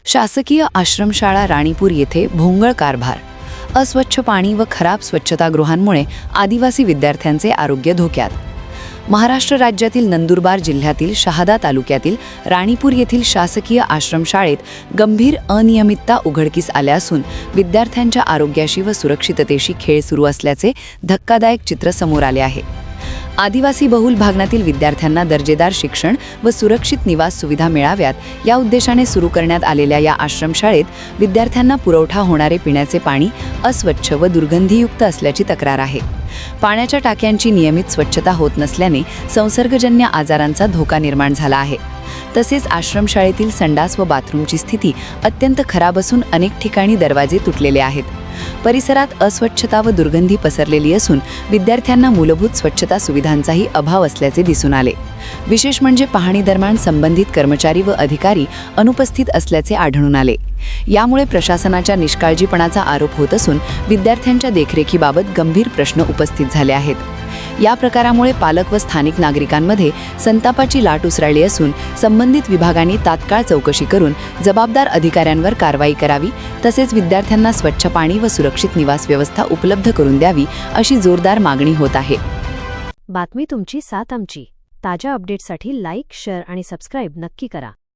शासकीय आश्रमशाळा राणीपूर येथे भोंगळ कारभार. अस्वच्छ पाणी व खराब स्वच्छतागृहांमुळे आदिवासी विद्यार्थ्यांचे आरोग्य धोक्यात. महाराष्ट्र राज्यातील नंदुरबार जिल्ह्यातील शहादा तालुक्यातील राणीपूर येथील शासकीय आश्रमशाळेत गंभीर अनियमितता उघडकीस आल्या असून विद्यार्थ्यांच्या आरोग्याशी व सुरक्षिततेशी खेळ सुरू असल्याचे धक्कादायक चित्र समोर आले आहे. आदिवासी बहुल भागातील विद्यार्थ्यांना दर्जेदार शिक्षण व सुरक्षित निवास सुविधा मिळाव्यात या उद्देशाने सुरू करण्यात आलेल्या या आश्रमशाळेत विद्यार्थ्यांना पुरवठा होणारे पिण्याचे पाणी अस्वच्छ व दुर्गंधीयुक्त असल्याची तक्रार आहे. पाण्याच्या टाक्यांची नियमित स्वच्छता होत नसल्याने संसर्गजन्य आजारांचा धोका निर्माण झाला आहे. तसेच आश्रमशाळेतील संडास व बाथरूमची स्थिती अत्यंत खराब असून अनेक ठिकाणी दरवाजे तुटलेले आहेत. परिसरात अस्वच्छता व दुर्गंधी पसरलेली असून विद्यार्थ्यांना मूलभूत स्वच्छता सुविधांचाही अभाव असल्याचे दिसून आले. विशेष म्हणजे पाहणी दरम्यान संबंधित कर्मचारी व अधिकारी अनुपस्थित असल्याचे आढळून आले. यामुळे प्रशासनाच्या निष्काळजीपणाचा आरोप होत असून विद्यार्थ्यांच्या देखरेखीबाबत गंभीर प्रश्न उपस्थित झाले आहेत. या प्रकारामुळे पालक व स्थानिक नागरिकांमध्ये संतापाची लाट उसळली असून संबंधित विभागांनी तात्काळ चौकशी करून जबाबदार अधिकाऱ्यांवर कारवाई करावी, तसेच विद्यार्थ्यांना स्वच्छ पाणी व सुरक्षित निवास व्यवस्था उपलब्ध करून द्यावी अशी जोरदार मागणी होत आहे. बातमी तुमची साथ आमची. ताज्या अपडेट्ससाठी लाईक, शेअर आणि सबस्क्राईब नक्की करा.